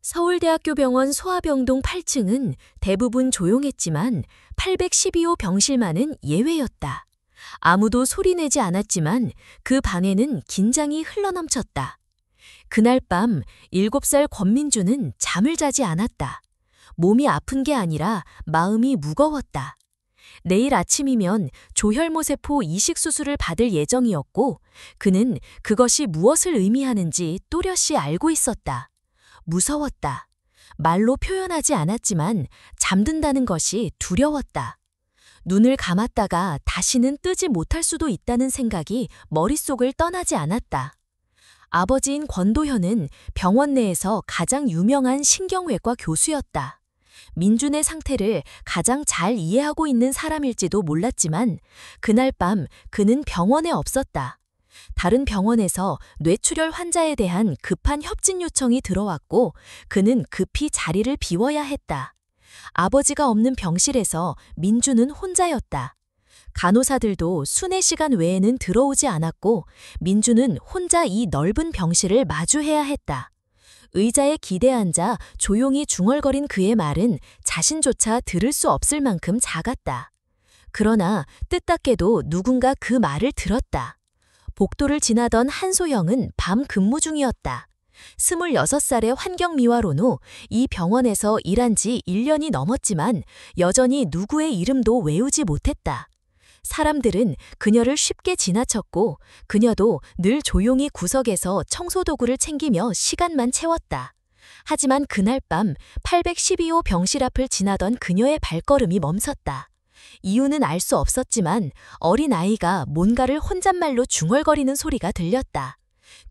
서울대학교 병원 소아병동 8층은 대부분 조용했지만 812호 병실만은 예외였다. 아무도 소리내지 않았지만 그 방에는 긴장이 흘러넘쳤다. 그날 밤 7살 권민주는 잠을 자지 않았다. 몸이 아픈 게 아니라 마음이 무거웠다. 내일 아침이면 조혈모세포 이식 수술을 받을 예정이었고 그는 그것이 무엇을 의미하는지 또렷이 알고 있었다. 무서웠다. 말로 표현하지 않았지만 잠든다는 것이 두려웠다. 눈을 감았다가 다시는 뜨지 못할 수도 있다는 생각이 머릿속을 떠나지 않았다. 아버지인 권도현은 병원 내에서 가장 유명한 신경외과 교수였다. 민준의 상태를 가장 잘 이해하고 있는 사람일지도 몰랐지만 그날 밤 그는 병원에 없었다. 다른 병원에서 뇌출혈 환자에 대한 급한 협진 요청이 들어왔고 그는 급히 자리를 비워야 했다. 아버지가 없는 병실에서 민주는 혼자였다. 간호사들도 순회 시간 외에는 들어오지 않았고 민주는 혼자 이 넓은 병실을 마주해야 했다. 의자에 기대 앉아 조용히 중얼거린 그의 말은 자신조차 들을 수 없을 만큼 작았다. 그러나 뜻밖에도 누군가 그 말을 들었다. 복도를 지나던 한소영은 밤 근무 중이었다. 26살의 환경미화론 후 이 병원에서 일한 지 1년이 넘었지만 여전히 누구의 이름도 외우지 못했다. 사람들은 그녀를 쉽게 지나쳤고 그녀도 늘 조용히 구석에서 청소도구를 챙기며 시간만 채웠다. 하지만 그날 밤 812호 병실 앞을 지나던 그녀의 발걸음이 멈섰다. 이유는 알 수 없었지만 어린 아이가 뭔가를 혼잣말로 중얼거리는 소리가 들렸다.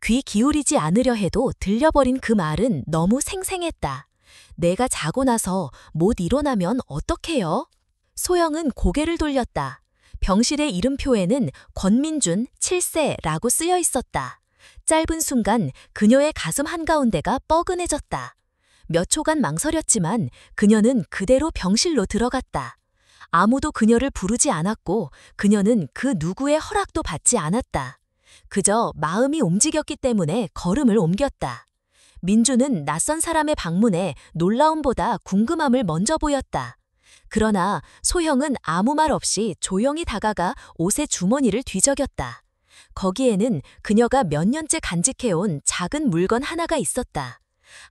귀 기울이지 않으려 해도 들려버린 그 말은 너무 생생했다. 내가 자고 나서 못 일어나면 어떡해요? 소영은 고개를 돌렸다. 병실의 이름표에는 권민준 7세라고 쓰여 있었다. 짧은 순간 그녀의 가슴 한가운데가 뻐근해졌다. 몇 초간 망설였지만 그녀는 그대로 병실로 들어갔다. 아무도 그녀를 부르지 않았고 그녀는 그 누구의 허락도 받지 않았다. 그저 마음이 움직였기 때문에 걸음을 옮겼다. 민주는 낯선 사람의 방문에 놀라움보다 궁금함을 먼저 보였다. 그러나 소형은 아무 말 없이 조용히 다가가 옷의 주머니를 뒤적였다. 거기에는 그녀가 몇 년째 간직해온 작은 물건 하나가 있었다.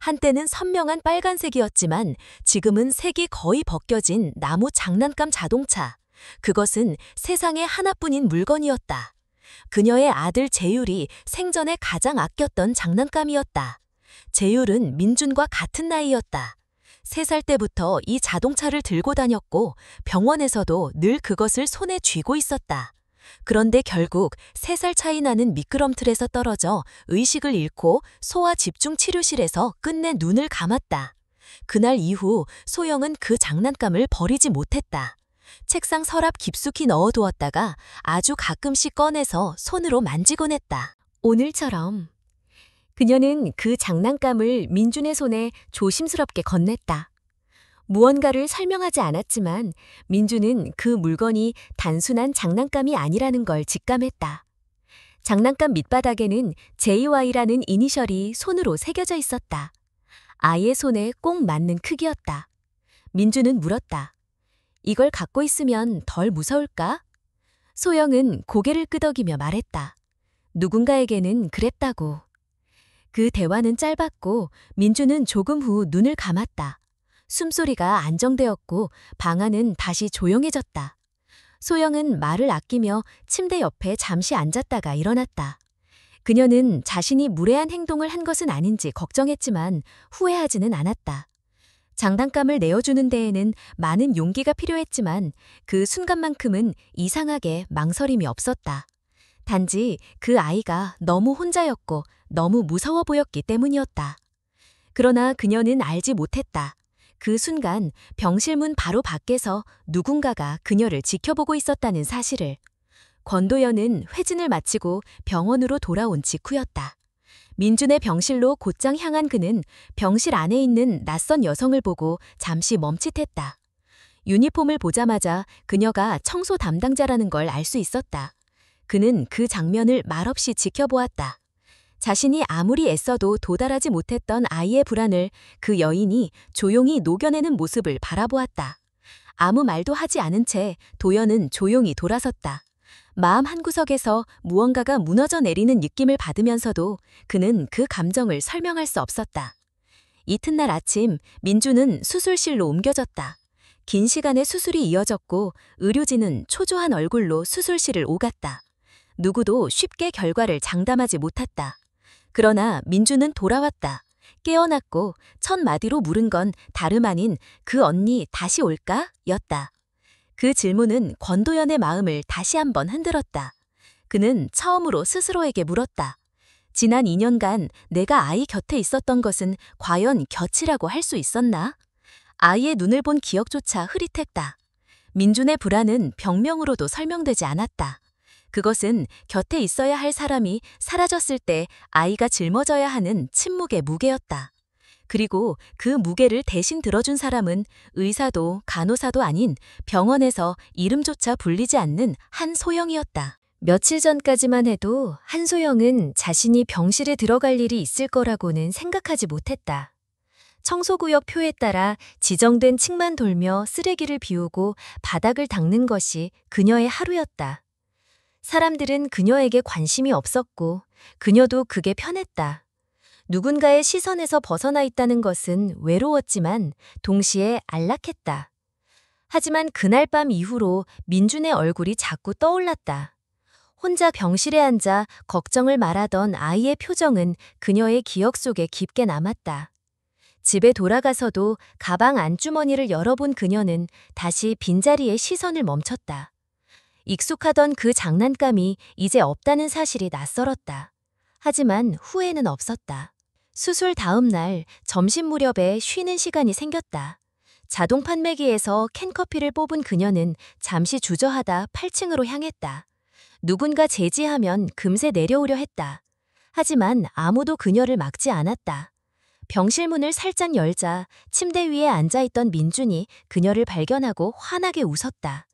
한때는 선명한 빨간색이었지만 지금은 색이 거의 벗겨진 나무 장난감 자동차. 그것은 세상에 하나뿐인 물건이었다. 그녀의 아들 재율이 생전에 가장 아꼈던 장난감이었다. 재율은 민준과 같은 나이였다. 3살 때부터 이 자동차를 들고 다녔고 병원에서도 늘 그것을 손에 쥐고 있었다. 그런데 결국 3살 차이 나는 미끄럼틀에서 떨어져 의식을 잃고 소아 집중 치료실에서 끝내 눈을 감았다. 그날 이후 소영은 그 장난감을 버리지 못했다. 책상 서랍 깊숙이 넣어두었다가 아주 가끔씩 꺼내서 손으로 만지곤 했다. 오늘처럼. 그녀는 그 장난감을 민준의 손에 조심스럽게 건넸다. 무언가를 설명하지 않았지만 민준은 그 물건이 단순한 장난감이 아니라는 걸 직감했다. 장난감 밑바닥에는 JY라는 이니셜이 손으로 새겨져 있었다. 아이의 손에 꼭 맞는 크기였다. 민준은 물었다. 이걸 갖고 있으면 덜 무서울까? 소영은 고개를 끄덕이며 말했다. 누군가에게는 그랬다고. 그 대화는 짧았고 민주는 조금 후 눈을 감았다. 숨소리가 안정되었고 방 안은 다시 조용해졌다. 소영은 말을 아끼며 침대 옆에 잠시 앉았다가 일어났다. 그녀는 자신이 무례한 행동을 한 것은 아닌지 걱정했지만 후회하지는 않았다. 장난감을 내어주는 데에는 많은 용기가 필요했지만 그 순간만큼은 이상하게 망설임이 없었다. 단지 그 아이가 너무 혼자였고 너무 무서워 보였기 때문이었다. 그러나 그녀는 알지 못했다. 그 순간 병실 문 바로 밖에서 누군가가 그녀를 지켜보고 있었다는 사실을. 권도연은 회진을 마치고 병원으로 돌아온 직후였다. 민준의 병실로 곧장 향한 그는 병실 안에 있는 낯선 여성을 보고 잠시 멈칫했다. 유니폼을 보자마자 그녀가 청소 담당자라는 걸 알 수 있었다. 그는 그 장면을 말없이 지켜보았다. 자신이 아무리 애써도 도달하지 못했던 아이의 불안을 그 여인이 조용히 녹여내는 모습을 바라보았다. 아무 말도 하지 않은 채 도연은 조용히 돌아섰다. 마음 한구석에서 무언가가 무너져 내리는 느낌을 받으면서도 그는 그 감정을 설명할 수 없었다. 이튿날 아침 민주는 수술실로 옮겨졌다. 긴 시간의 수술이 이어졌고 의료진은 초조한 얼굴로 수술실을 오갔다. 누구도 쉽게 결과를 장담하지 못했다. 그러나 민주는 돌아왔다. 깨어났고 첫 마디로 물은 건 다름 아닌 그 언니 다시 올까? 였다. 그 질문은 권도연의 마음을 다시 한번 흔들었다. 그는 처음으로 스스로에게 물었다. 지난 2년간 내가 아이 곁에 있었던 것은 과연 곁이라고 할 수 있었나? 아이의 눈을 본 기억조차 흐릿했다. 민준의 불안은 병명으로도 설명되지 않았다. 그것은 곁에 있어야 할 사람이 사라졌을 때 아이가 짊어져야 하는 침묵의 무게였다. 그리고 그 무게를 대신 들어준 사람은 의사도 간호사도 아닌 병원에서 이름조차 불리지 않는 한소영이었다. 며칠 전까지만 해도 한소영은 자신이 병실에 들어갈 일이 있을 거라고는 생각하지 못했다. 청소구역 표에 따라 지정된 층만 돌며 쓰레기를 비우고 바닥을 닦는 것이 그녀의 하루였다. 사람들은 그녀에게 관심이 없었고 그녀도 그게 편했다. 누군가의 시선에서 벗어나 있다는 것은 외로웠지만 동시에 안락했다. 하지만 그날 밤 이후로 민준의 얼굴이 자꾸 떠올랐다. 혼자 병실에 앉아 걱정을 말하던 아이의 표정은 그녀의 기억 속에 깊게 남았다. 집에 돌아가서도 가방 안주머니를 열어본 그녀는 다시 빈자리에 시선을 멈췄다. 익숙하던 그 장난감이 이제 없다는 사실이 낯설었다. 하지만 후회는 없었다. 수술 다음 날 점심 무렵에 쉬는 시간이 생겼다. 자동 판매기에서 캔커피를 뽑은 그녀는 잠시 주저하다 8층으로 향했다. 누군가 제지하면 금세 내려오려 했다. 하지만 아무도 그녀를 막지 않았다. 병실 문을 살짝 열자 침대 위에 앉아있던 민준이 그녀를 발견하고 환하게 웃었다.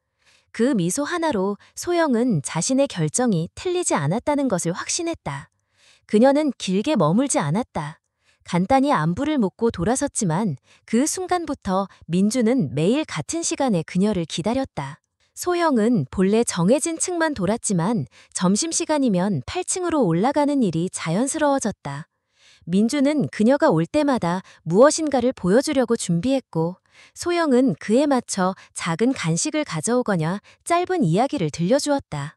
그 미소 하나로 소영은 자신의 결정이 틀리지 않았다는 것을 확신했다. 그녀는 길게 머물지 않았다. 간단히 안부를 묻고 돌아섰지만 그 순간부터 민주는 매일 같은 시간에 그녀를 기다렸다. 소영은 본래 정해진 층만 돌았지만 점심시간이면 8층으로 올라가는 일이 자연스러워졌다. 민주는 그녀가 올 때마다 무엇인가를 보여주려고 준비했고 소영은 그에 맞춰 작은 간식을 가져오거나 짧은 이야기를 들려주었다.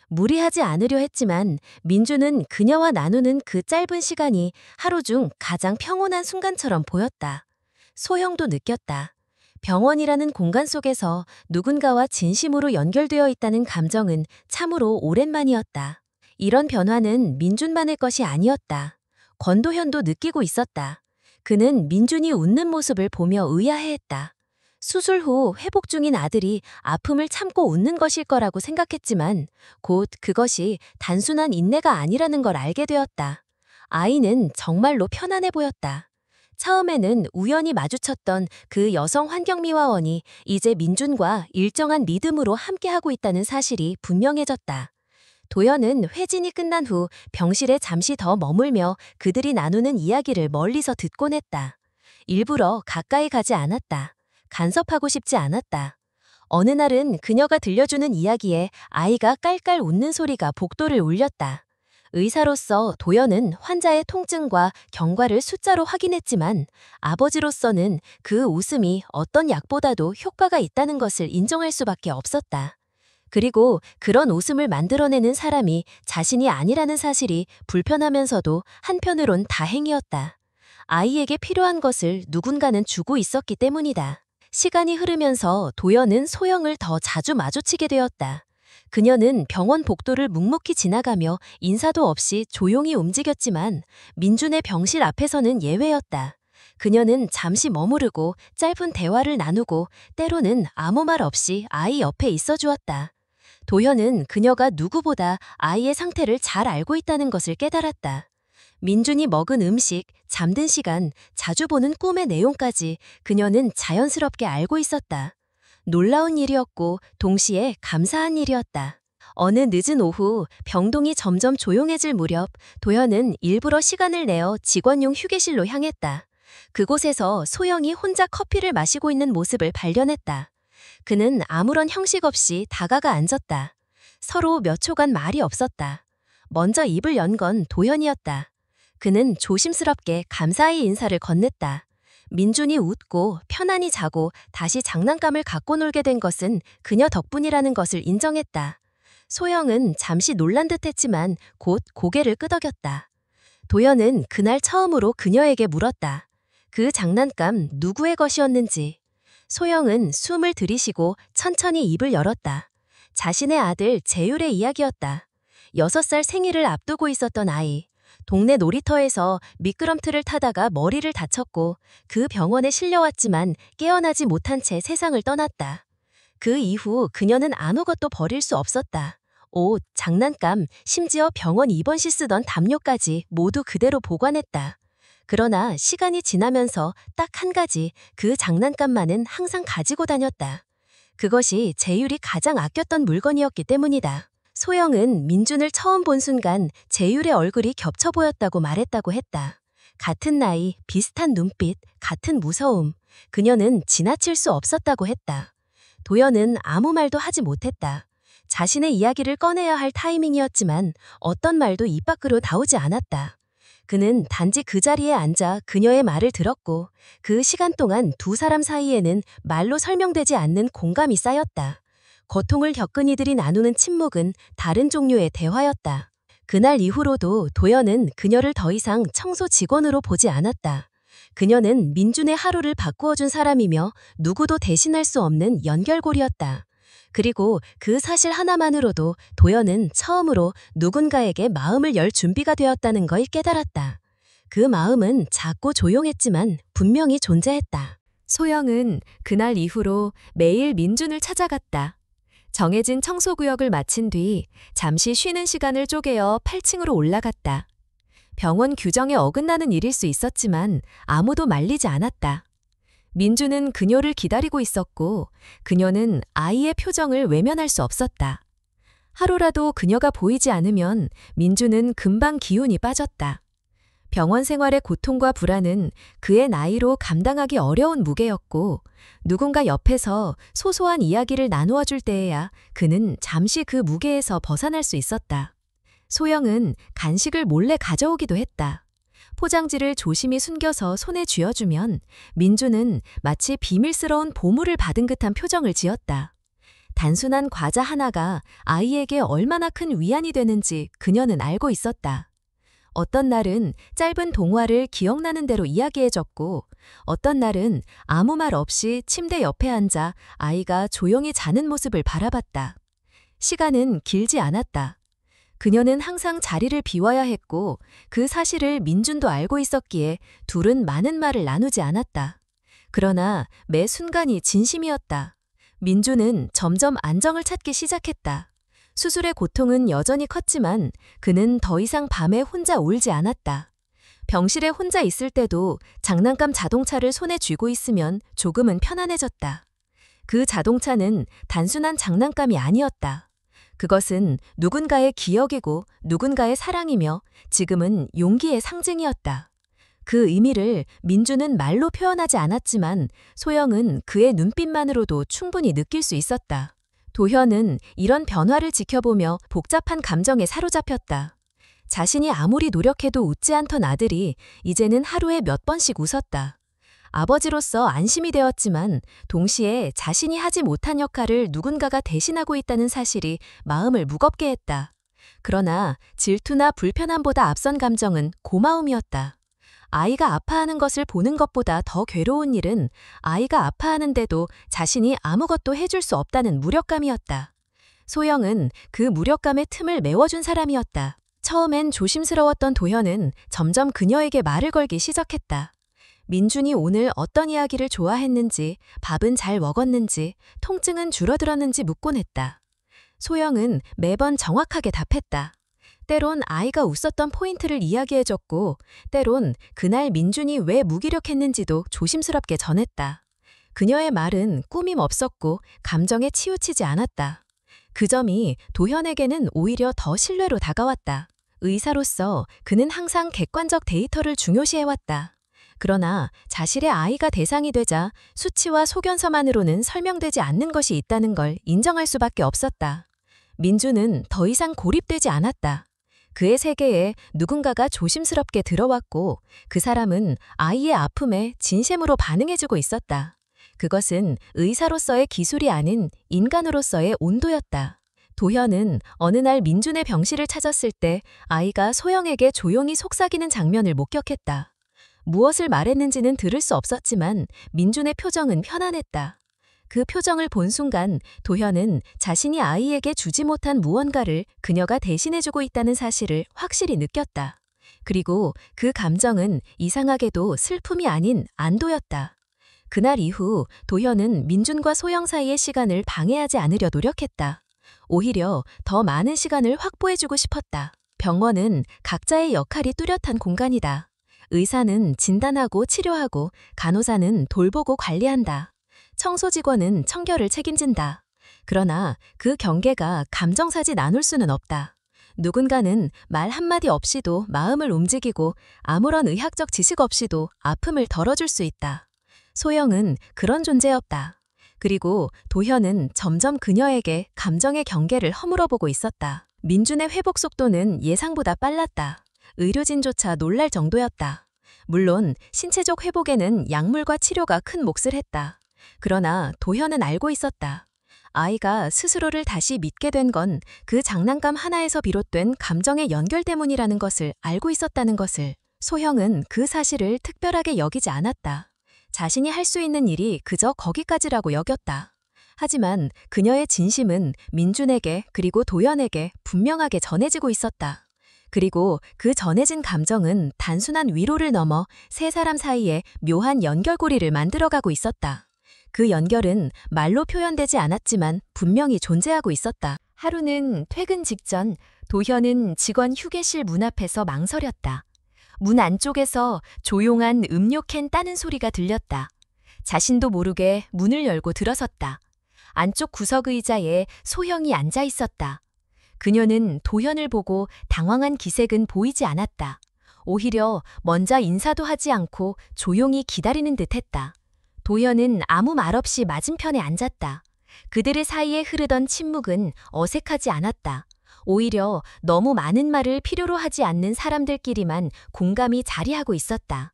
무리하지 않으려 했지만 민주는 그녀와 나누는 그 짧은 시간이 하루 중 가장 평온한 순간처럼 보였다. 소영도 느꼈다. 병원이라는 공간 속에서 누군가와 진심으로 연결되어 있다는 감정은 참으로 오랜만이었다. 이런 변화는 민준만의 것이 아니었다. 권도현도 느끼고 있었다. 그는 민준이 웃는 모습을 보며 의아해했다. 수술 후 회복 중인 아들이 아픔을 참고 웃는 것일 거라고 생각했지만 곧 그것이 단순한 인내가 아니라는 걸 알게 되었다. 아이는 정말로 편안해 보였다. 처음에는 우연히 마주쳤던 그 여성 환경미화원이 이제 민준과 일정한 리듬으로 함께하고 있다는 사실이 분명해졌다. 도연은 회진이 끝난 후 병실에 잠시 더 머물며 그들이 나누는 이야기를 멀리서 듣곤 했다. 일부러 가까이 가지 않았다. 간섭하고 싶지 않았다. 어느 날은 그녀가 들려주는 이야기에 아이가 깔깔 웃는 소리가 복도를 울렸다. 의사로서 도연은 환자의 통증과 경과를 숫자로 확인했지만 아버지로서는 그 웃음이 어떤 약보다도 효과가 있다는 것을 인정할 수밖에 없었다. 그리고 그런 웃음을 만들어내는 사람이 자신이 아니라는 사실이 불편하면서도 한편으론 다행이었다. 아이에게 필요한 것을 누군가는 주고 있었기 때문이다. 시간이 흐르면서 도연은 소영을 더 자주 마주치게 되었다. 그녀는 병원 복도를 묵묵히 지나가며 인사도 없이 조용히 움직였지만 민준의 병실 앞에서는 예외였다. 그녀는 잠시 머무르고 짧은 대화를 나누고 때로는 아무 말 없이 아이 옆에 있어 주었다. 도현은 그녀가 누구보다 아이의 상태를 잘 알고 있다는 것을 깨달았다. 민준이 먹은 음식, 잠든 시간, 자주 보는 꿈의 내용까지 그녀는 자연스럽게 알고 있었다. 놀라운 일이었고 동시에 감사한 일이었다. 어느 늦은 오후 병동이 점점 조용해질 무렵 도현은 일부러 시간을 내어 직원용 휴게실로 향했다. 그곳에서 소영이 혼자 커피를 마시고 있는 모습을 발견했다. 그는 아무런 형식 없이 다가가 앉았다. 서로 몇 초간 말이 없었다. 먼저 입을 연 건 도현이었다. 그는 조심스럽게 감사의 인사를 건넸다. 민준이 웃고 편안히 자고 다시 장난감을 갖고 놀게 된 것은 그녀 덕분이라는 것을 인정했다. 소영은 잠시 놀란 듯했지만 곧 고개를 끄덕였다. 도현은 그날 처음으로 그녀에게 물었다. 그 장난감 누구의 것이었는지. 소영은 숨을 들이쉬고 천천히 입을 열었다. 자신의 아들 재율의 이야기였다. 6살 생일을 앞두고 있었던 아이. 동네 놀이터에서 미끄럼틀을 타다가 머리를 다쳤고 그 병원에 실려왔지만 깨어나지 못한 채 세상을 떠났다. 그 이후 그녀는 아무것도 버릴 수 없었다. 옷, 장난감, 심지어 병원 입원 시 쓰던 담요까지 모두 그대로 보관했다. 그러나 시간이 지나면서 딱 한 가지 그 장난감만은 항상 가지고 다녔다. 그것이 재율이 가장 아꼈던 물건이었기 때문이다. 소영은 민준을 처음 본 순간 재율의 얼굴이 겹쳐 보였다고 말했다고 했다. 같은 나이, 비슷한 눈빛, 같은 무서움. 그녀는 지나칠 수 없었다고 했다. 도현은 아무 말도 하지 못했다. 자신의 이야기를 꺼내야 할 타이밍이었지만 어떤 말도 입 밖으로 나오지 않았다. 그는 단지 그 자리에 앉아 그녀의 말을 들었고 그 시간 동안 두 사람 사이에는 말로 설명되지 않는 공감이 쌓였다. 고통을 겪은 이들이 나누는 침묵은 다른 종류의 대화였다. 그날 이후로도 도현은 그녀를 더 이상 청소 직원으로 보지 않았다. 그녀는 민준의 하루를 바꾸어준 사람이며 누구도 대신할 수 없는 연결고리였다. 그리고 그 사실 하나만으로도 도현은 처음으로 누군가에게 마음을 열 준비가 되었다는 걸 깨달았다. 그 마음은 작고 조용했지만 분명히 존재했다. 소영은 그날 이후로 매일 민준을 찾아갔다. 정해진 청소구역을 마친 뒤 잠시 쉬는 시간을 쪼개어 8층으로 올라갔다. 병원 규정에 어긋나는 일일 수 있었지만 아무도 말리지 않았다. 민준은 그녀를 기다리고 있었고 그녀는 아이의 표정을 외면할 수 없었다. 하루라도 그녀가 보이지 않으면 민준은 금방 기운이 빠졌다. 병원 생활의 고통과 불안은 그의 나이로 감당하기 어려운 무게였고 누군가 옆에서 소소한 이야기를 나누어 줄 때에야 그는 잠시 그 무게에서 벗어날 수 있었다. 소영은 간식을 몰래 가져오기도 했다. 포장지를 조심히 숨겨서 손에 쥐어주면 민준은 마치 비밀스러운 보물을 받은 듯한 표정을 지었다. 단순한 과자 하나가 아이에게 얼마나 큰 위안이 되는지 그녀는 알고 있었다. 어떤 날은 짧은 동화를 기억나는 대로 이야기해줬고 어떤 날은 아무 말 없이 침대 옆에 앉아 아이가 조용히 자는 모습을 바라봤다. 시간은 길지 않았다. 그녀는 항상 자리를 비워야 했고 그 사실을 민준도 알고 있었기에 둘은 많은 말을 나누지 않았다. 그러나 매 순간이 진심이었다. 민준은 점점 안정을 찾기 시작했다. 수술의 고통은 여전히 컸지만 그는 더 이상 밤에 혼자 울지 않았다. 병실에 혼자 있을 때도 장난감 자동차를 손에 쥐고 있으면 조금은 편안해졌다. 그 자동차는 단순한 장난감이 아니었다. 그것은 누군가의 기억이고 누군가의 사랑이며 지금은 용기의 상징이었다. 그 의미를 민준은 말로 표현하지 않았지만 소영은 그의 눈빛만으로도 충분히 느낄 수 있었다. 도현은 이런 변화를 지켜보며 복잡한 감정에 사로잡혔다. 자신이 아무리 노력해도 웃지 않던 아들이 이제는 하루에 몇 번씩 웃었다. 아버지로서 안심이 되었지만 동시에 자신이 하지 못한 역할을 누군가가 대신하고 있다는 사실이 마음을 무겁게 했다. 그러나 질투나 불편함보다 앞선 감정은 고마움이었다. 아이가 아파하는 것을 보는 것보다 더 괴로운 일은 아이가 아파하는데도 자신이 아무것도 해줄 수 없다는 무력감이었다. 소영은 그 무력감의 틈을 메워준 사람이었다. 처음엔 조심스러웠던 도현은 점점 그녀에게 말을 걸기 시작했다. 민준이 오늘 어떤 이야기를 좋아했는지, 밥은 잘 먹었는지, 통증은 줄어들었는지 묻곤 했다. 소영은 매번 정확하게 답했다. 때론 아이가 웃었던 포인트를 이야기해줬고, 때론 그날 민준이 왜 무기력했는지도 조심스럽게 전했다. 그녀의 말은 꾸밈 없었고 감정에 치우치지 않았다. 그 점이 도현에게는 오히려 더 신뢰로 다가왔다. 의사로서 그는 항상 객관적 데이터를 중요시해왔다. 그러나 자신의 아이가 대상이 되자 수치와 소견서만으로는 설명되지 않는 것이 있다는 걸 인정할 수밖에 없었다. 민주는 더 이상 고립되지 않았다. 그의 세계에 누군가가 조심스럽게 들어왔고 그 사람은 아이의 아픔에 진심으로 반응해주고 있었다. 그것은 의사로서의 기술이 아닌 인간으로서의 온도였다. 도현은 어느 날 민준의 병실을 찾았을 때 아이가 소영에게 조용히 속삭이는 장면을 목격했다. 무엇을 말했는지는 들을 수 없었지만 민준의 표정은 편안했다. 그 표정을 본 순간 도현은 자신이 아이에게 주지 못한 무언가를 그녀가 대신해주고 있다는 사실을 확실히 느꼈다. 그리고 그 감정은 이상하게도 슬픔이 아닌 안도였다. 그날 이후 도현은 민준과 소영 사이의 시간을 방해하지 않으려 노력했다. 오히려 더 많은 시간을 확보해주고 싶었다. 병원은 각자의 역할이 뚜렷한 공간이다. 의사는 진단하고 치료하고 간호사는 돌보고 관리한다. 청소직원은 청결을 책임진다. 그러나 그 경계가 감정사지 나눌 수는 없다. 누군가는 말 한마디 없이도 마음을 움직이고 아무런 의학적 지식 없이도 아픔을 덜어줄 수 있다. 소영은 그런 존재였다. 그리고 도현은 점점 그녀에게 감정의 경계를 허물어보고 있었다. 민준의 회복 속도는 예상보다 빨랐다. 의료진조차 놀랄 정도였다. 물론 신체적 회복에는 약물과 치료가 큰 몫을 했다. 그러나 도현은 알고 있었다. 아이가 스스로를 다시 믿게 된 건 그 장난감 하나에서 비롯된 감정의 연결 때문이라는 것을 알고 있었다는 것을. 소영은 그 사실을 특별하게 여기지 않았다. 자신이 할 수 있는 일이 그저 거기까지라고 여겼다. 하지만 그녀의 진심은 민준에게 그리고 도현에게 분명하게 전해지고 있었다. 그리고 그 전해진 감정은 단순한 위로를 넘어 세 사람 사이에 묘한 연결고리를 만들어가고 있었다. 그 연결은 말로 표현되지 않았지만 분명히 존재하고 있었다. 하루는 퇴근 직전 도현은 직원 휴게실 문 앞에서 망설였다. 문 안쪽에서 조용한 음료캔 따는 소리가 들렸다. 자신도 모르게 문을 열고 들어섰다. 안쪽 구석 의자에 소영이 앉아 있었다. 그녀는 도현을 보고 당황한 기색은 보이지 않았다. 오히려 먼저 인사도 하지 않고 조용히 기다리는 듯했다. 도현은 아무 말 없이 맞은편에 앉았다. 그들의 사이에 흐르던 침묵은 어색하지 않았다. 오히려 너무 많은 말을 필요로 하지 않는 사람들끼리만 공감이 자리하고 있었다.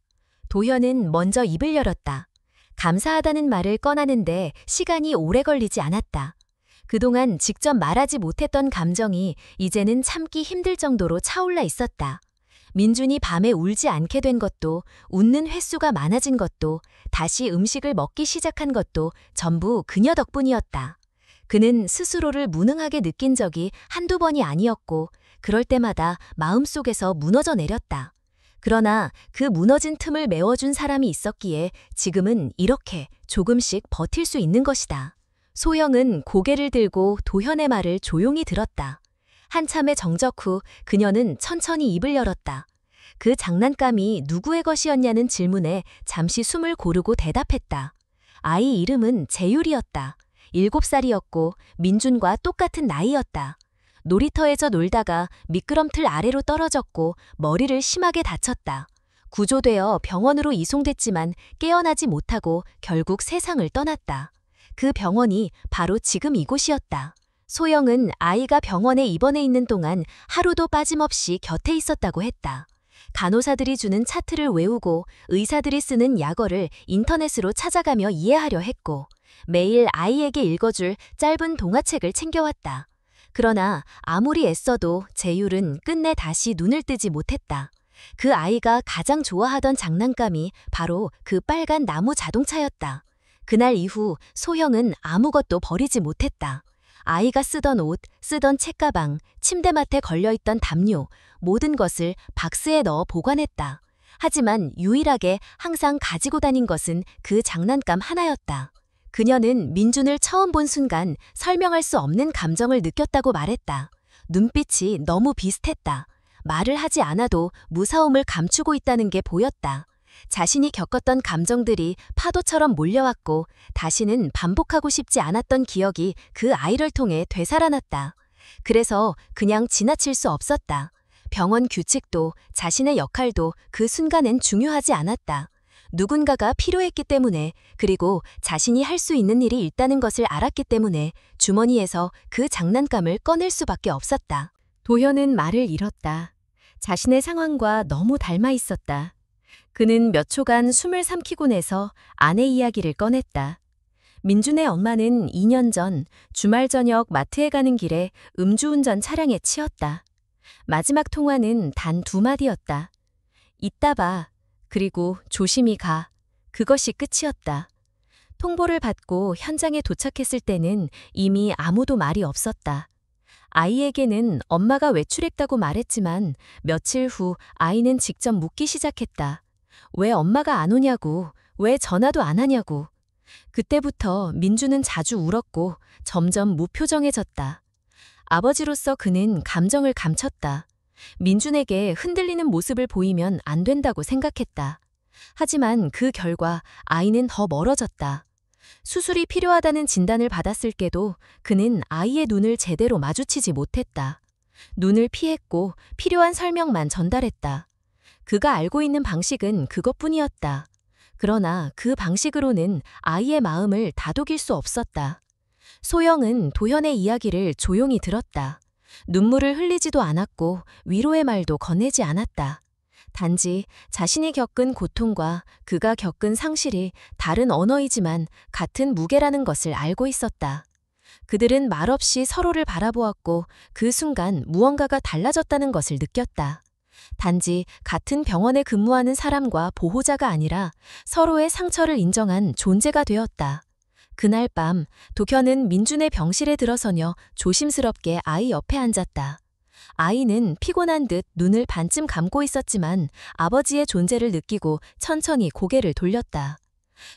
도현은 먼저 입을 열었다. 감사하다는 말을 꺼내는데 시간이 오래 걸리지 않았다. 그동안 직접 말하지 못했던 감정이 이제는 참기 힘들 정도로 차올라 있었다. 민준이 밤에 울지 않게 된 것도, 웃는 횟수가 많아진 것도, 다시 음식을 먹기 시작한 것도 전부 그녀 덕분이었다. 그는 스스로를 무능하게 느낀 적이 한두 번이 아니었고 그럴 때마다 마음속에서 무너져 내렸다. 그러나 그 무너진 틈을 메워준 사람이 있었기에 지금은 이렇게 조금씩 버틸 수 있는 것이다. 소영은 고개를 들고 도현의 말을 조용히 들었다. 한참의 정적 후 그녀는 천천히 입을 열었다. 그 장난감이 누구의 것이었냐는 질문에 잠시 숨을 고르고 대답했다. 아이 이름은 재율이었다. 7살이었고 민준과 똑같은 나이였다. 놀이터에서 놀다가 미끄럼틀 아래로 떨어졌고 머리를 심하게 다쳤다. 구조되어 병원으로 이송됐지만 깨어나지 못하고 결국 세상을 떠났다. 그 병원이 바로 지금 이곳이었다. 소영은 아이가 병원에 입원해 있는 동안 하루도 빠짐없이 곁에 있었다고 했다. 간호사들이 주는 차트를 외우고 의사들이 쓰는 약어를 인터넷으로 찾아가며 이해하려 했고 매일 아이에게 읽어줄 짧은 동화책을 챙겨왔다. 그러나 아무리 애써도 재율은 끝내 다시 눈을 뜨지 못했다. 그 아이가 가장 좋아하던 장난감이 바로 그 빨간 나무 자동차였다. 그날 이후 소영은 아무것도 버리지 못했다. 아이가 쓰던 옷, 쓰던 책가방, 침대맡에 걸려있던 담요, 모든 것을 박스에 넣어 보관했다. 하지만 유일하게 항상 가지고 다닌 것은 그 장난감 하나였다. 그녀는 민준을 처음 본 순간 설명할 수 없는 감정을 느꼈다고 말했다. 눈빛이 너무 비슷했다. 말을 하지 않아도 무서움을 감추고 있다는 게 보였다. 자신이 겪었던 감정들이 파도처럼 몰려왔고 다시는 반복하고 싶지 않았던 기억이 그 아이를 통해 되살아났다. 그래서 그냥 지나칠 수 없었다. 병원 규칙도 자신의 역할도 그 순간엔 중요하지 않았다. 누군가가 필요했기 때문에, 그리고 자신이 할 수 있는 일이 있다는 것을 알았기 때문에 주머니에서 그 장난감을 꺼낼 수밖에 없었다. 도현은 말을 잃었다. 자신의 상황과 너무 닮아 있었다. 그는 몇 초간 숨을 삼키고 내서 아내 이야기를 꺼냈다. 민준의 엄마는 2년 전 주말 저녁 마트에 가는 길에 음주운전 차량에 치였다. 마지막 통화는 단 2마디였다. 이따 봐. 그리고 조심히 가. 그것이 끝이었다. 통보를 받고 현장에 도착했을 때는 이미 아무도 말이 없었다. 아이에게는 엄마가 외출했다고 말했지만 며칠 후 아이는 직접 묻기 시작했다. 왜 엄마가 안 오냐고, 왜 전화도 안 하냐고. 그때부터 민주는 자주 울었고 점점 무표정해졌다. 아버지로서 그는 감정을 감췄다. 민준에게 흔들리는 모습을 보이면 안 된다고 생각했다. 하지만 그 결과 아이는 더 멀어졌다. 수술이 필요하다는 진단을 받았을 때도 그는 아이의 눈을 제대로 마주치지 못했다. 눈을 피했고 필요한 설명만 전달했다. 그가 알고 있는 방식은 그것뿐이었다. 그러나 그 방식으로는 아이의 마음을 다독일 수 없었다. 소영은 도현의 이야기를 조용히 들었다. 눈물을 흘리지도 않았고 위로의 말도 건네지 않았다. 단지 자신이 겪은 고통과 그가 겪은 상실이 다른 언어이지만 같은 무게라는 것을 알고 있었다. 그들은 말없이 서로를 바라보았고 그 순간 무언가가 달라졌다는 것을 느꼈다. 단지 같은 병원에 근무하는 사람과 보호자가 아니라 서로의 상처를 인정한 존재가 되었다. 그날 밤 도현은 민준의 병실에 들어서며 조심스럽게 아이 옆에 앉았다. 아이는 피곤한 듯 눈을 반쯤 감고 있었지만 아버지의 존재를 느끼고 천천히 고개를 돌렸다.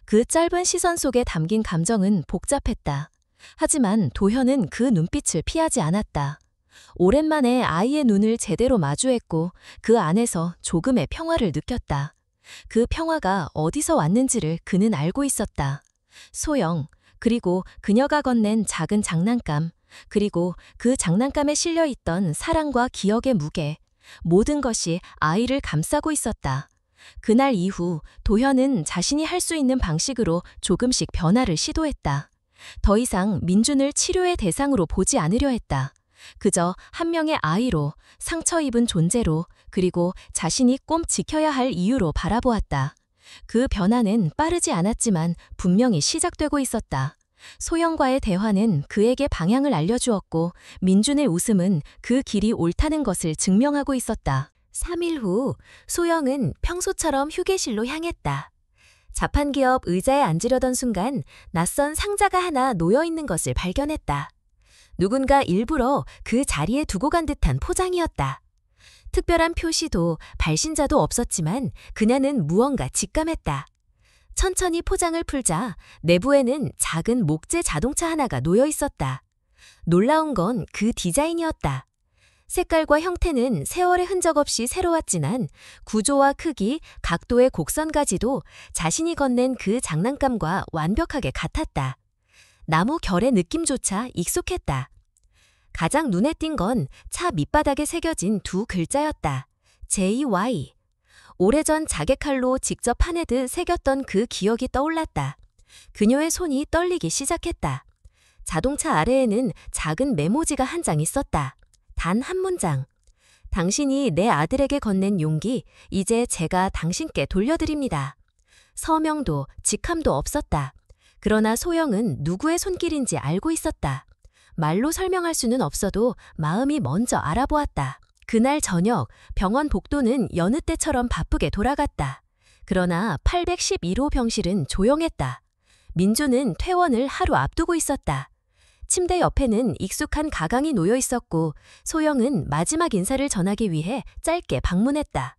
그 짧은 시선 속에 담긴 감정은 복잡했다. 하지만 도현은 그 눈빛을 피하지 않았다. 오랜만에 아이의 눈을 제대로 마주했고 그 안에서 조금의 평화를 느꼈다. 그 평화가 어디서 왔는지를 그는 알고 있었다. 소영, 그리고 그녀가 건넨 작은 장난감, 그리고 그 장난감에 실려있던 사랑과 기억의 무게, 모든 것이 아이를 감싸고 있었다. 그날 이후 도현은 자신이 할 수 있는 방식으로 조금씩 변화를 시도했다. 더 이상 민준을 치료의 대상으로 보지 않으려 했다. 그저 한 명의 아이로, 상처 입은 존재로, 그리고 자신이 꼭 지켜야 할 이유로 바라보았다. 그 변화는 빠르지 않았지만 분명히 시작되고 있었다. 소영과의 대화는 그에게 방향을 알려주었고 민준의 웃음은 그 길이 옳다는 것을 증명하고 있었다. 3일 후 소영은 평소처럼 휴게실로 향했다. 자판기업 의자에 앉으려던 순간 낯선 상자가 하나 놓여있는 것을 발견했다. 누군가 일부러 그 자리에 두고 간 듯한 포장이었다. 특별한 표시도 발신자도 없었지만 그녀는 무언가 직감했다. 천천히 포장을 풀자 내부에는 작은 목재 자동차 하나가 놓여 있었다. 놀라운 건 그 디자인이었다. 색깔과 형태는 세월의 흔적 없이 새로웠지만 구조와 크기, 각도의 곡선까지도 자신이 건넨 그 장난감과 완벽하게 같았다. 나무 결의 느낌조차 익숙했다. 가장 눈에 띈 건 차 밑바닥에 새겨진 2글자였다. JY. 오래전 자개칼로 직접 파내듯 새겼던 그 기억이 떠올랐다. 그녀의 손이 떨리기 시작했다. 자동차 아래에는 작은 메모지가 한 장 있었다. 단 한 문장. 당신이 내 아들에게 건넨 용기, 이제 제가 당신께 돌려드립니다. 서명도 직함도 없었다. 그러나 소영은 누구의 손길인지 알고 있었다. 말로 설명할 수는 없어도 마음이 먼저 알아보았다. 그날 저녁 병원 복도는 여느 때처럼 바쁘게 돌아갔다. 그러나 811호 병실은 조용했다. 민주는 퇴원을 하루 앞두고 있었다. 침대 옆에는 익숙한 가강이 놓여 있었고 소영은 마지막 인사를 전하기 위해 짧게 방문했다.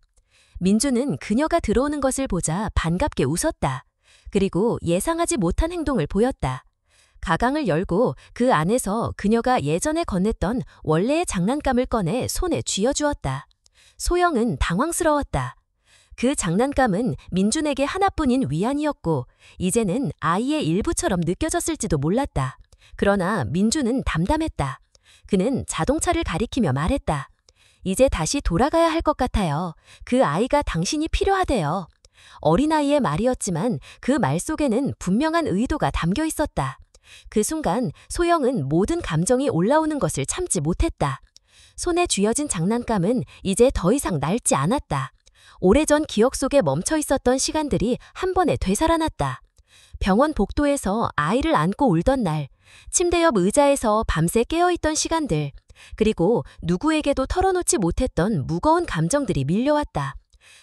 민주는 그녀가 들어오는 것을 보자 반갑게 웃었다. 그리고 예상하지 못한 행동을 보였다. 가강을 열고 그 안에서 그녀가 예전에 건넸던 원래의 장난감을 꺼내 손에 쥐어주었다. 소영은 당황스러웠다. 그 장난감은 민준에게 하나뿐인 위안이었고 이제는 아이의 일부처럼 느껴졌을지도 몰랐다. 그러나 민준은 담담했다. 그는 자동차를 가리키며 말했다. 이제 다시 돌아가야 할 것 같아요. 그 아이가 당신이 필요하대요. 어린아이의 말이었지만 그 말 속에는 분명한 의도가 담겨 있었다. 그 순간 소영은 모든 감정이 올라오는 것을 참지 못했다. 손에 쥐어진 장난감은 이제 더 이상 낡지 않았다. 오래전 기억 속에 멈춰 있었던 시간들이 한 번에 되살아났다. 병원 복도에서 아이를 안고 울던 날, 침대 옆 의자에서 밤새 깨어있던 시간들, 그리고 누구에게도 털어놓지 못했던 무거운 감정들이 밀려왔다.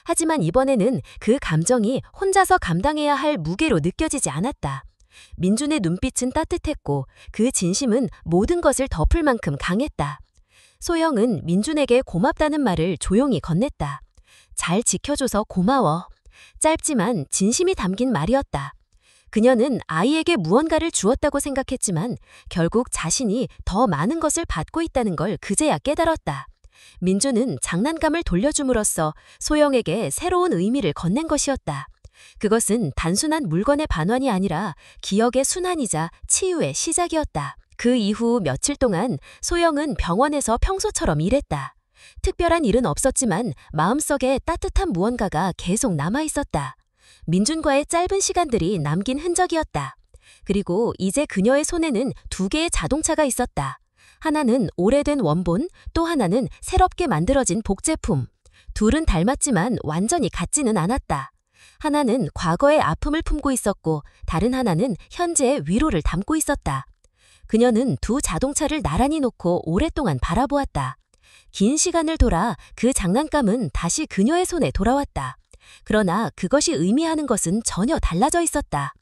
하지만 이번에는 그 감정이 혼자서 감당해야 할 무게로 느껴지지 않았다. 민준의 눈빛은 따뜻했고 그 진심은 모든 것을 덮을 만큼 강했다. 소영은 민준에게 고맙다는 말을 조용히 건넸다. 잘 지켜줘서 고마워. 짧지만 진심이 담긴 말이었다. 그녀는 아이에게 무언가를 주었다고 생각했지만 결국 자신이 더 많은 것을 받고 있다는 걸 그제야 깨달았다. 민준은 장난감을 돌려줌으로써 소영에게 새로운 의미를 건넨 것이었다. 그것은 단순한 물건의 반환이 아니라 기억의 순환이자 치유의 시작이었다. 그 이후 며칠 동안 소영은 병원에서 평소처럼 일했다. 특별한 일은 없었지만 마음속에 따뜻한 무언가가 계속 남아있었다. 민준과의 짧은 시간들이 남긴 흔적이었다. 그리고 이제 그녀의 손에는 2개의 자동차가 있었다. 하나는 오래된 원본, 또 하나는 새롭게 만들어진 복제품. 둘은 닮았지만 완전히 같지는 않았다. 하나는 과거의 아픔을 품고 있었고 다른 하나는 현재의 위로를 담고 있었다. 그녀는 2 자동차를 나란히 놓고 오랫동안 바라보았다. 긴 시간을 돌아 그 장난감은 다시 그녀의 손에 돌아왔다. 그러나 그것이 의미하는 것은 전혀 달라져 있었다.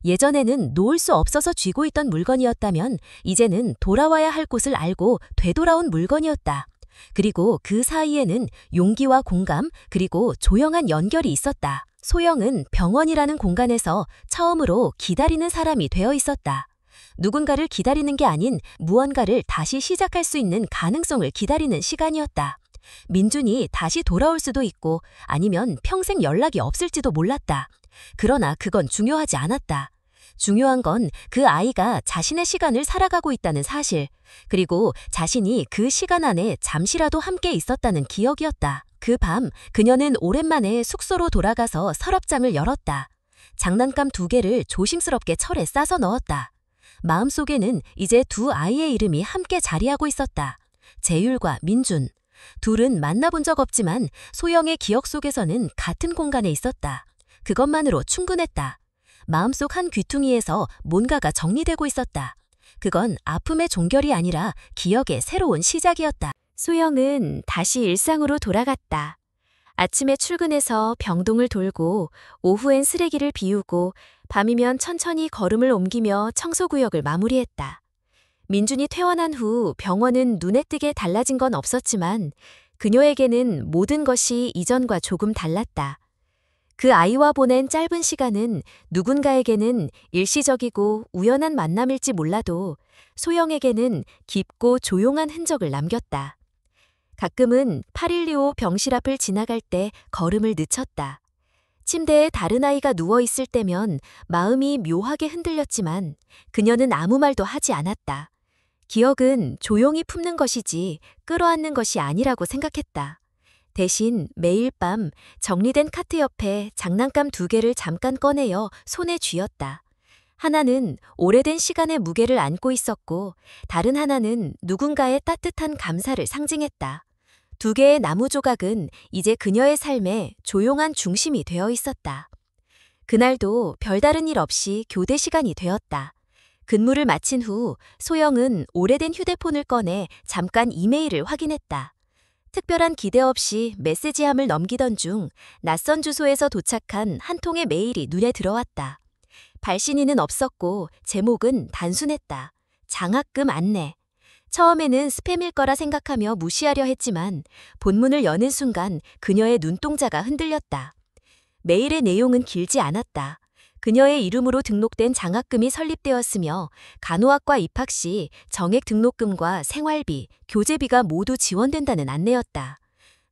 예전에는 놓을 수 없어서 쥐고 있던 물건이었다면 이제는 돌아와야 할 곳을 알고 되돌아온 물건이었다. 그리고 그 사이에는 용기와 공감 그리고 조용한 연결이 있었다. 소영은 병원이라는 공간에서 처음으로 기다리는 사람이 되어 있었다. 누군가를 기다리는 게 아닌 무언가를 다시 시작할 수 있는 가능성을 기다리는 시간이었다. 민준이 다시 돌아올 수도 있고 아니면 평생 연락이 없을지도 몰랐다. 그러나 그건 중요하지 않았다. 중요한 건 그 아이가 자신의 시간을 살아가고 있다는 사실, 그리고 자신이 그 시간 안에 잠시라도 함께 있었다는 기억이었다. 그 밤 그녀는 오랜만에 숙소로 돌아가서 서랍장을 열었다. 장난감 2개를 조심스럽게 철에 싸서 넣었다. 마음속에는 이제 2 아이의 이름이 함께 자리하고 있었다. 재율과 민준. 둘은 만나본 적 없지만 소영의 기억 속에서는 같은 공간에 있었다. 그것만으로 충분했다. 마음속 한 귀퉁이에서 뭔가가 정리되고 있었다. 그건 아픔의 종결이 아니라 기억의 새로운 시작이었다. 소영은 다시 일상으로 돌아갔다. 아침에 출근해서 병동을 돌고 오후엔 쓰레기를 비우고 밤이면 천천히 걸음을 옮기며 청소구역을 마무리했다. 민준이 퇴원한 후 병원은 눈에 띄게 달라진 건 없었지만 그녀에게는 모든 것이 이전과 조금 달랐다. 그 아이와 보낸 짧은 시간은 누군가에게는 일시적이고 우연한 만남일지 몰라도 소영에게는 깊고 조용한 흔적을 남겼다. 가끔은 8125 병실 앞을 지나갈 때 걸음을 늦췄다. 침대에 다른 아이가 누워있을 때면 마음이 묘하게 흔들렸지만 그녀는 아무 말도 하지 않았다. 기억은 조용히 품는 것이지 끌어안는 것이 아니라고 생각했다. 대신 매일 밤 정리된 카트 옆에 장난감 2개를 잠깐 꺼내어 손에 쥐었다. 하나는 오래된 시간의 무게를 안고 있었고 다른 하나는 누군가의 따뜻한 감사를 상징했다. 2개의 나무 조각은 이제 그녀의 삶에 조용한 중심이 되어 있었다. 그날도 별다른 일 없이 교대 시간이 되었다. 근무를 마친 후 소영은 오래된 휴대폰을 꺼내 잠깐 이메일을 확인했다. 특별한 기대 없이 메시지함을 넘기던 중 낯선 주소에서 도착한 한 통의 메일이 눈에 들어왔다. 발신인은 없었고 제목은 단순했다. 장학금 안내. 처음에는 스팸일 거라 생각하며 무시하려 했지만 본문을 여는 순간 그녀의 눈동자가 흔들렸다. 메일의 내용은 길지 않았다. 그녀의 이름으로 등록된 장학금이 설립되었으며 간호학과 입학 시 정액 등록금과 생활비, 교재비가 모두 지원된다는 안내였다.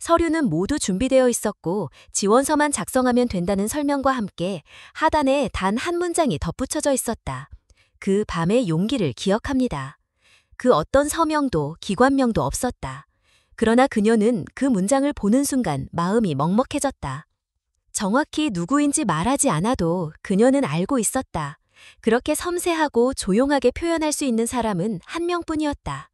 서류는 모두 준비되어 있었고 지원서만 작성하면 된다는 설명과 함께 하단에 단 한 문장이 덧붙여져 있었다. 그 밤의 용기를 기억합니다. 그 어떤 서명도 기관명도 없었다. 그러나 그녀는 그 문장을 보는 순간 마음이 먹먹해졌다. 정확히 누구인지 말하지 않아도 그녀는 알고 있었다. 그렇게 섬세하고 조용하게 표현할 수 있는 사람은 한 명뿐이었다.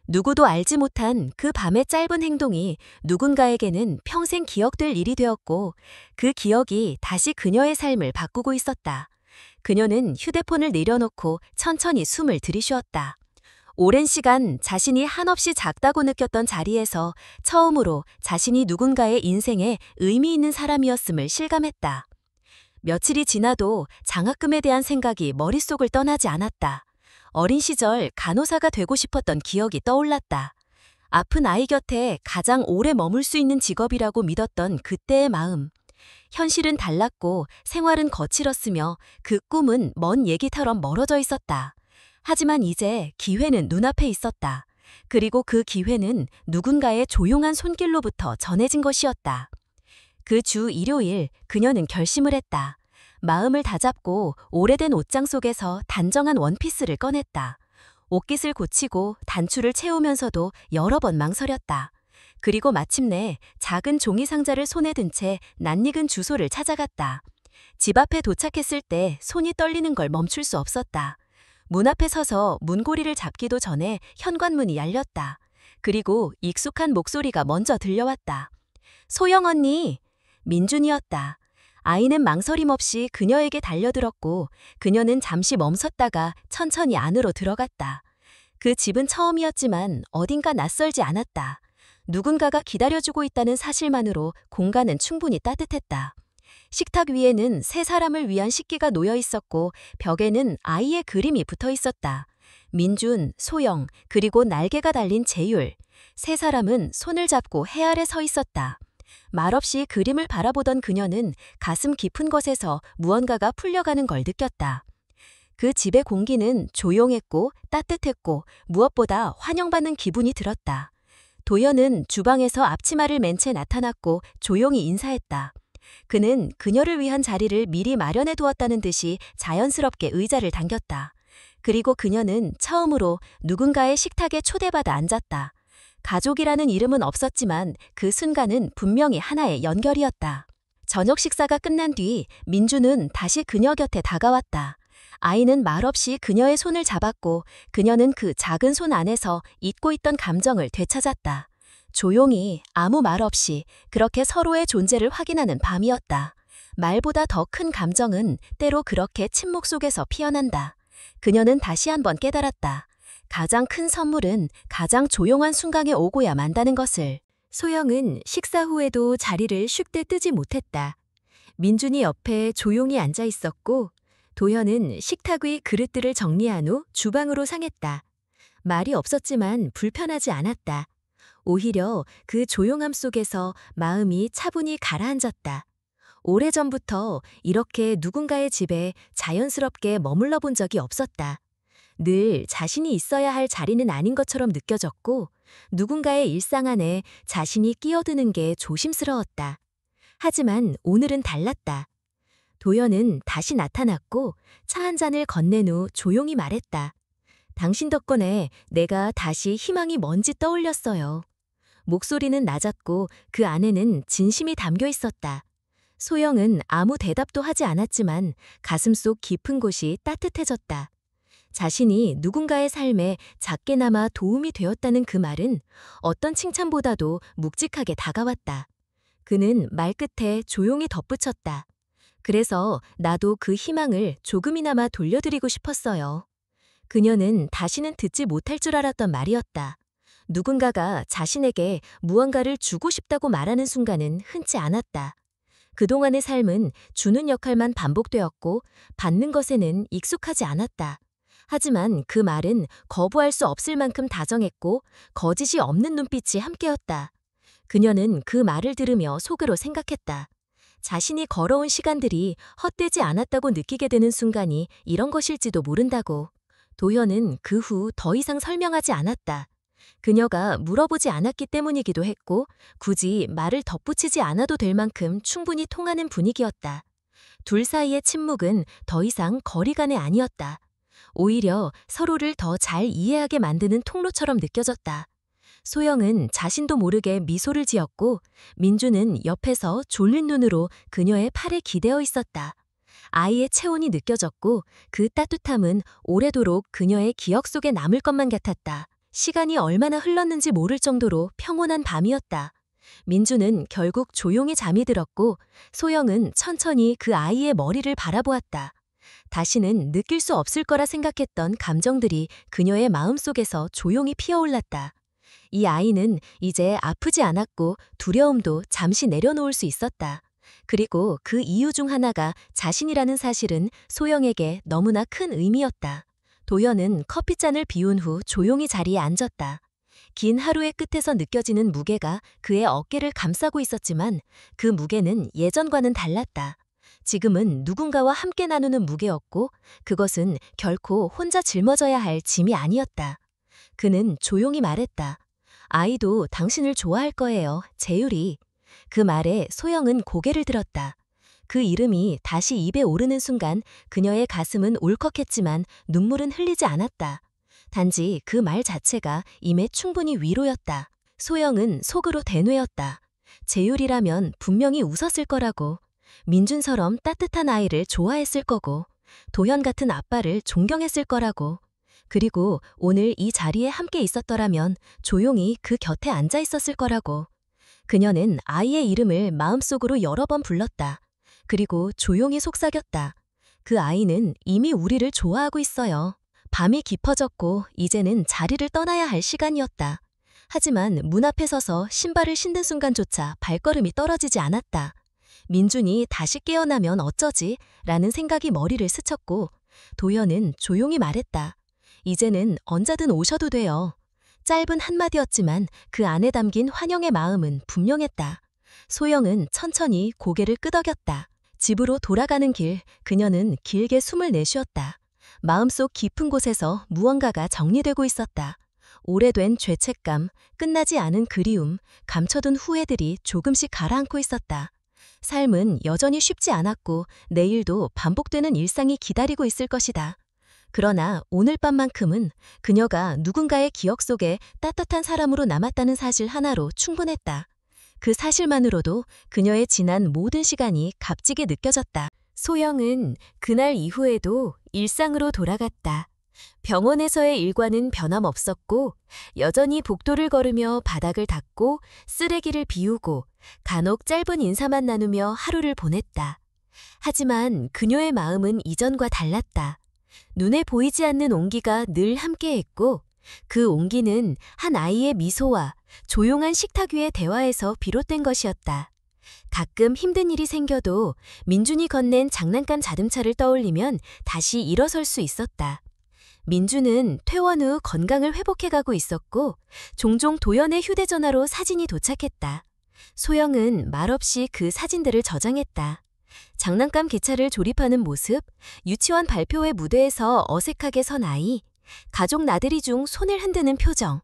누구도 알지 못한 그 밤의 짧은 행동이 누군가에게는 평생 기억될 일이 되었고 그 기억이 다시 그녀의 삶을 바꾸고 있었다. 그녀는 휴대폰을 내려놓고 천천히 숨을 들이쉬었다. 오랜 시간 자신이 한없이 작다고 느꼈던 자리에서 처음으로 자신이 누군가의 인생에 의미 있는 사람이었음을 실감했다. 며칠이 지나도 장학금에 대한 생각이 머릿속을 떠나지 않았다. 어린 시절 간호사가 되고 싶었던 기억이 떠올랐다. 아픈 아이 곁에 가장 오래 머물 수 있는 직업이라고 믿었던 그때의 마음. 현실은 달랐고 생활은 거칠었으며 그 꿈은 먼 얘기처럼 멀어져 있었다. 하지만 이제 기회는 눈앞에 있었다. 그리고 그 기회는 누군가의 조용한 손길로부터 전해진 것이었다. 그 주 일요일 그녀는 결심을 했다. 마음을 다잡고 오래된 옷장 속에서 단정한 원피스를 꺼냈다. 옷깃을 고치고 단추를 채우면서도 여러 번 망설였다. 그리고 마침내 작은 종이 상자를 손에 든 채 낯익은 주소를 찾아갔다. 집 앞에 도착했을 때 손이 떨리는 걸 멈출 수 없었다. 문 앞에 서서 문고리를 잡기도 전에 현관문이 열렸다. 그리고 익숙한 목소리가 먼저 들려왔다. 소영 언니! 민준이었다. 아이는 망설임 없이 그녀에게 달려들었고 그녀는 잠시 멈섰다가 천천히 안으로 들어갔다. 그 집은 처음이었지만 어딘가 낯설지 않았다. 누군가가 기다려주고 있다는 사실만으로 공간은 충분히 따뜻했다. 식탁 위에는 세 사람을 위한 식기가 놓여 있었고 벽에는 아이의 그림이 붙어 있었다. 민준, 소영, 그리고 날개가 달린 재율. 세 사람은 손을 잡고 해 아래 서 있었다. 말없이 그림을 바라보던 그녀는 가슴 깊은 곳에서 무언가가 풀려가는 걸 느꼈다. 그 집의 공기는 조용했고 따뜻했고 무엇보다 환영받는 기분이 들었다. 도연은 주방에서 앞치마를 맨 채 나타났고 조용히 인사했다. 그는 그녀를 위한 자리를 미리 마련해 두었다는 듯이 자연스럽게 의자를 당겼다. 그리고 그녀는 처음으로 누군가의 식탁에 초대받아 앉았다. 가족이라는 이름은 없었지만 그 순간은 분명히 하나의 연결이었다. 저녁 식사가 끝난 뒤 민주는 다시 그녀 곁에 다가왔다. 아이는 말없이 그녀의 손을 잡았고 그녀는 그 작은 손 안에서 잊고 있던 감정을 되찾았다. 조용히 아무 말 없이 그렇게 서로의 존재를 확인하는 밤이었다. 말보다 더 큰 감정은 때로 그렇게 침묵 속에서 피어난다. 그녀는 다시 한번 깨달았다. 가장 큰 선물은 가장 조용한 순간에 오고야 만다는 것을. 소영은 식사 후에도 자리를 쉽게 뜨지 못했다. 민준이 옆에 조용히 앉아 있었고 도현은 식탁 위 그릇들을 정리한 후 주방으로 상했다. 말이 없었지만 불편하지 않았다. 오히려 그 조용함 속에서 마음이 차분히 가라앉았다. 오래전부터 이렇게 누군가의 집에 자연스럽게 머물러 본 적이 없었다. 늘 자신이 있어야 할 자리는 아닌 것처럼 느껴졌고 누군가의 일상 안에 자신이 끼어드는 게 조심스러웠다. 하지만 오늘은 달랐다. 도연은 다시 나타났고 차 한 잔을 건넨 후 조용히 말했다. 당신 덕분에 내가 다시 희망이 뭔지 떠올렸어요. 목소리는 낮았고 그 안에는 진심이 담겨 있었다. 소영은 아무 대답도 하지 않았지만 가슴속 깊은 곳이 따뜻해졌다. 자신이 누군가의 삶에 작게나마 도움이 되었다는 그 말은 어떤 칭찬보다도 묵직하게 다가왔다. 그는 말끝에 조용히 덧붙였다. 그래서 나도 그 희망을 조금이나마 돌려드리고 싶었어요. 그녀는 다시는 듣지 못할 줄 알았던 말이었다. 누군가가 자신에게 무언가를 주고 싶다고 말하는 순간은 흔치 않았다. 그동안의 삶은 주는 역할만 반복되었고 받는 것에는 익숙하지 않았다. 하지만 그 말은 거부할 수 없을 만큼 다정했고 거짓이 없는 눈빛이 함께였다. 그녀는 그 말을 들으며 속으로 생각했다. 자신이 걸어온 시간들이 헛되지 않았다고 느끼게 되는 순간이 이런 것일지도 모른다고. 도현은 그 후 더 이상 설명하지 않았다. 그녀가 물어보지 않았기 때문이기도 했고, 굳이 말을 덧붙이지 않아도 될 만큼 충분히 통하는 분위기였다. 둘 사이의 침묵은 더 이상 거리간이 아니었다. 오히려 서로를 더 잘 이해하게 만드는 통로처럼 느껴졌다. 소영은 자신도 모르게 미소를 지었고, 민주는 옆에서 졸린 눈으로 그녀의 팔에 기대어 있었다. 아이의 체온이 느껴졌고, 그 따뜻함은 오래도록 그녀의 기억 속에 남을 것만 같았다. 시간이 얼마나 흘렀는지 모를 정도로 평온한 밤이었다. 민주는 결국 조용히 잠이 들었고, 소영은 천천히 그 아이의 머리를 바라보았다. 다시는 느낄 수 없을 거라 생각했던 감정들이 그녀의 마음속에서 조용히 피어올랐다. 이 아이는 이제 아프지 않았고 두려움도 잠시 내려놓을 수 있었다. 그리고 그 이유 중 하나가 자신이라는 사실은 소영에게 너무나 큰 의미였다. 도연은 커피잔을 비운 후 조용히 자리에 앉았다. 긴 하루의 끝에서 느껴지는 무게가 그의 어깨를 감싸고 있었지만 그 무게는 예전과는 달랐다. 지금은 누군가와 함께 나누는 무게였고 그것은 결코 혼자 짊어져야 할 짐이 아니었다. 그는 조용히 말했다. 아이도 당신을 좋아할 거예요, 재율이. 그 말에 소영은 고개를 들었다. 그 이름이 다시 입에 오르는 순간 그녀의 가슴은 울컥했지만 눈물은 흘리지 않았다. 단지 그 말 자체가 임에 충분히 위로였다. 소영은 속으로 대뇌었다. 재율이라면 분명히 웃었을 거라고. 민준처럼 따뜻한 아이를 좋아했을 거고, 도현 같은 아빠를 존경했을 거라고. 그리고 오늘 이 자리에 함께 있었더라면 조용히 그 곁에 앉아 있었을 거라고. 그녀는 아이의 이름을 마음속으로 여러 번 불렀다. 그리고 조용히 속삭였다. 그 아이는 이미 우리를 좋아하고 있어요. 밤이 깊어졌고 이제는 자리를 떠나야 할 시간이었다. 하지만 문 앞에 서서 신발을 신는 순간조차 발걸음이 떨어지지 않았다. 민준이 다시 깨어나면 어쩌지? 라는 생각이 머리를 스쳤고 도연은 조용히 말했다. 이제는 언제든 오셔도 돼요. 짧은 한마디였지만 그 안에 담긴 환영의 마음은 분명했다. 소영은 천천히 고개를 끄덕였다. 집으로 돌아가는 길, 그녀는 길게 숨을 내쉬었다. 마음속 깊은 곳에서 무언가가 정리되고 있었다. 오래된 죄책감, 끝나지 않은 그리움, 감춰둔 후회들이 조금씩 가라앉고 있었다. 삶은 여전히 쉽지 않았고 내일도 반복되는 일상이 기다리고 있을 것이다. 그러나 오늘 밤만큼은 그녀가 누군가의 기억 속에 따뜻한 사람으로 남았다는 사실 하나로 충분했다. 그 사실만으로도 그녀의 지난 모든 시간이 값지게 느껴졌다. 소영은 그날 이후에도 일상으로 돌아갔다. 병원에서의 일과는 변함없었고 여전히 복도를 걸으며 바닥을 닦고 쓰레기를 비우고 간혹 짧은 인사만 나누며 하루를 보냈다. 하지만 그녀의 마음은 이전과 달랐다. 눈에 보이지 않는 온기가 늘 함께했고 그 온기는 한 아이의 미소와 조용한 식탁 위의 대화에서 비롯된 것이었다. 가끔 힘든 일이 생겨도 민준이 건넨 장난감 자동차를 떠올리면 다시 일어설 수 있었다. 민준은 퇴원 후 건강을 회복해가고 있었고 종종 도연의 휴대전화로 사진이 도착했다. 소영은 말없이 그 사진들을 저장했다. 장난감 기차를 조립하는 모습, 유치원 발표회 무대에서 어색하게 선 아이, 가족 나들이 중 손을 흔드는 표정.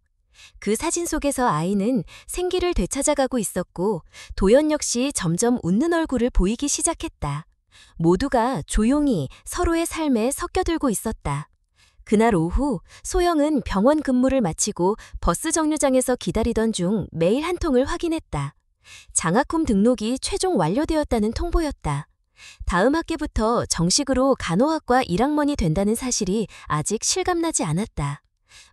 그 사진 속에서 아이는 생기를 되찾아가고 있었고 도연 역시 점점 웃는 얼굴을 보이기 시작했다. 모두가 조용히 서로의 삶에 섞여들고 있었다. 그날 오후 소영은 병원 근무를 마치고 버스 정류장에서 기다리던 중 메일 한 통을 확인했다. 장학금 등록이 최종 완료되었다는 통보였다. 다음 학기부터 정식으로 간호학과 1학번이 된다는 사실이 아직 실감나지 않았다.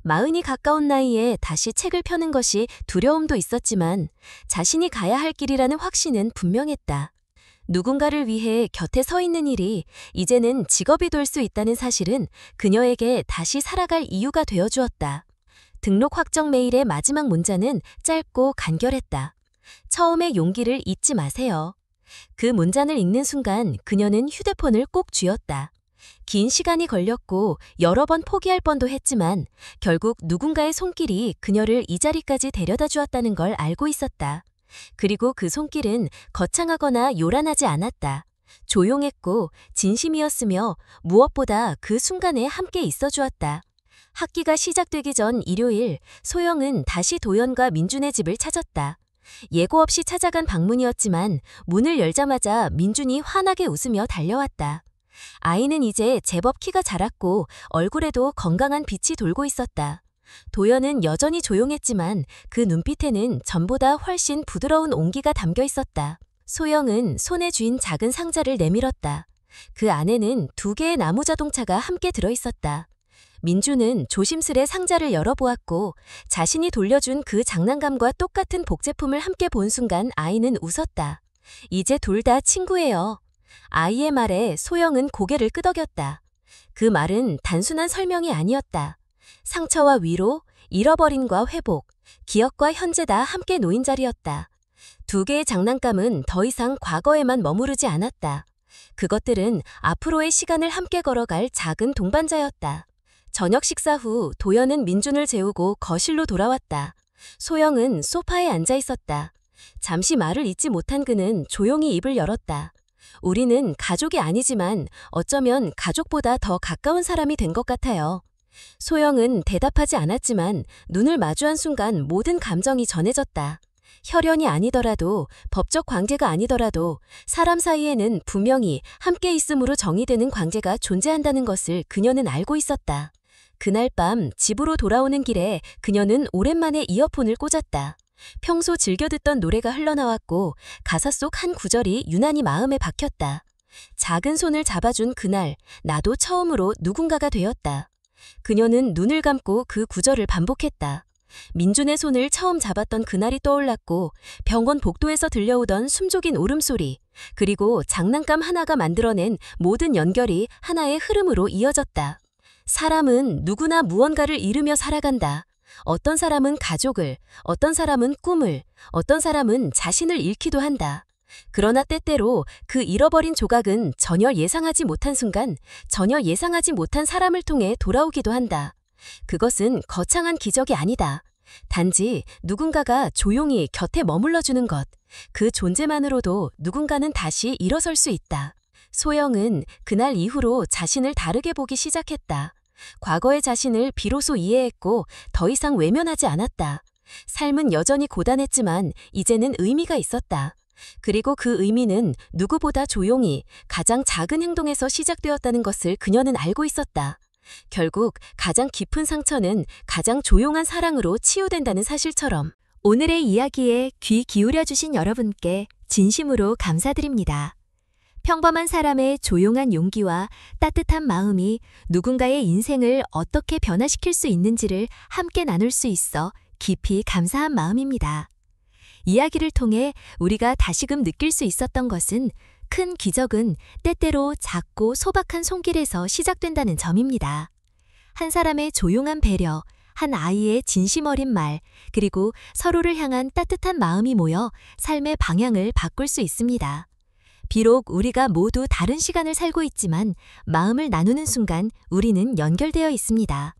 40이 가까운 나이에 다시 책을 펴는 것이 두려움도 있었지만 자신이 가야 할 길이라는 확신은 분명했다. 누군가를 위해 곁에 서 있는 일이 이제는 직업이 될 수 있다는 사실은 그녀에게 다시 살아갈 이유가 되어주었다. 등록 확정 메일의 마지막 문자는 짧고 간결했다. 처음의 용기를 잊지 마세요. 그 문장을 읽는 순간 그녀는 휴대폰을 꼭 쥐었다. 긴 시간이 걸렸고 여러 번 포기할 뻔도 했지만 결국 누군가의 손길이 그녀를 이 자리까지 데려다 주었다는 걸 알고 있었다. 그리고 그 손길은 거창하거나 요란하지 않았다. 조용했고 진심이었으며 무엇보다 그 순간에 함께 있어 주었다. 학기가 시작되기 전 일요일, 소영은 다시 도연과 민준의 집을 찾았다. 예고 없이 찾아간 방문이었지만 문을 열자마자 민준이 환하게 웃으며 달려왔다. 아이는 이제 제법 키가 자랐고 얼굴에도 건강한 빛이 돌고 있었다. 도연은 여전히 조용했지만 그 눈빛에는 전보다 훨씬 부드러운 온기가 담겨 있었다. 소영은 손에 쥔 작은 상자를 내밀었다. 그 안에는 2개의 나무 자동차가 함께 들어있었다. 민주는 조심스레 상자를 열어보았고 자신이 돌려준 그 장난감과 똑같은 복제품을 함께 본 순간 아이는 웃었다. 이제 둘 다 친구예요. 아이의 말에 소영은 고개를 끄덕였다. 그 말은 단순한 설명이 아니었다. 상처와 위로, 잃어버림과 회복, 기억과 현재 다 함께 놓인 자리였다. 2개의 장난감은 더 이상 과거에만 머무르지 않았다. 그것들은 앞으로의 시간을 함께 걸어갈 작은 동반자였다. 저녁 식사 후 도연은 민준을 재우고 거실로 돌아왔다. 소영은 소파에 앉아 있었다. 잠시 말을 잇지 못한 그는 조용히 입을 열었다. 우리는 가족이 아니지만 어쩌면 가족보다 더 가까운 사람이 된 것 같아요. 소영은 대답하지 않았지만 눈을 마주한 순간 모든 감정이 전해졌다. 혈연이 아니더라도 법적 관계가 아니더라도 사람 사이에는 분명히 함께 있음으로 정의되는 관계가 존재한다는 것을 그녀는 알고 있었다. 그날 밤 집으로 돌아오는 길에 그녀는 오랜만에 이어폰을 꽂았다. 평소 즐겨 듣던 노래가 흘러나왔고 가사 속 한 구절이 유난히 마음에 박혔다. 작은 손을 잡아준 그날 나도 처음으로 누군가가 되었다. 그녀는 눈을 감고 그 구절을 반복했다. 민준의 손을 처음 잡았던 그날이 떠올랐고 병원 복도에서 들려오던 숨죽인 울음소리, 그리고 장난감 하나가 만들어낸 모든 연결이 하나의 흐름으로 이어졌다. 사람은 누구나 무언가를 잃으며 살아간다. 어떤 사람은 가족을, 어떤 사람은 꿈을, 어떤 사람은 자신을 잃기도 한다. 그러나 때때로 그 잃어버린 조각은 전혀 예상하지 못한 순간, 전혀 예상하지 못한 사람을 통해 돌아오기도 한다. 그것은 거창한 기적이 아니다. 단지 누군가가 조용히 곁에 머물러주는 것, 그 존재만으로도 누군가는 다시 일어설 수 있다. 소영은 그날 이후로 자신을 다르게 보기 시작했다. 과거의 자신을 비로소 이해했고 더 이상 외면하지 않았다. 삶은 여전히 고단했지만 이제는 의미가 있었다. 그리고 그 의미는 누구보다 조용히 가장 작은 행동에서 시작되었다는 것을 그녀는 알고 있었다. 결국 가장 깊은 상처는 가장 조용한 사랑으로 치유된다는 사실처럼. 오늘의 이야기에 귀 기울여 주신 여러분께 진심으로 감사드립니다. 평범한 사람의 조용한 용기와 따뜻한 마음이 누군가의 인생을 어떻게 변화시킬 수 있는지를 함께 나눌 수 있어 깊이 감사한 마음입니다. 이야기를 통해 우리가 다시금 느낄 수 있었던 것은 큰 기적은 때때로 작고 소박한 손길에서 시작된다는 점입니다. 한 사람의 조용한 배려, 한 아이의 진심 어린 말, 그리고 서로를 향한 따뜻한 마음이 모여 삶의 방향을 바꿀 수 있습니다. 비록 우리가 모두 다른 시간을 살고 있지만 마음을 나누는 순간 우리는 연결되어 있습니다.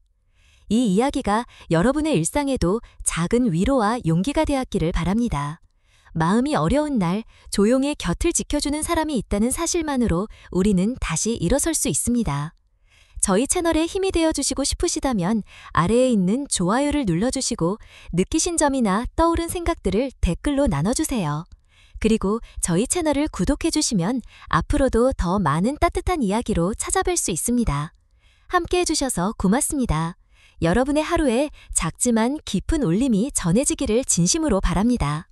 이 이야기가 여러분의 일상에도 작은 위로와 용기가 되었기를 바랍니다. 마음이 어려운 날 조용히 곁을 지켜주는 사람이 있다는 사실만으로 우리는 다시 일어설 수 있습니다. 저희 채널에 힘이 되어주시고 싶으시다면 아래에 있는 좋아요를 눌러주시고 느끼신 점이나 떠오른 생각들을 댓글로 나눠주세요. 그리고 저희 채널을 구독해주시면 앞으로도 더 많은 따뜻한 이야기로 찾아뵐 수 있습니다. 함께 해주셔서 고맙습니다. 여러분의 하루에 작지만 깊은 울림이 전해지기를 진심으로 바랍니다.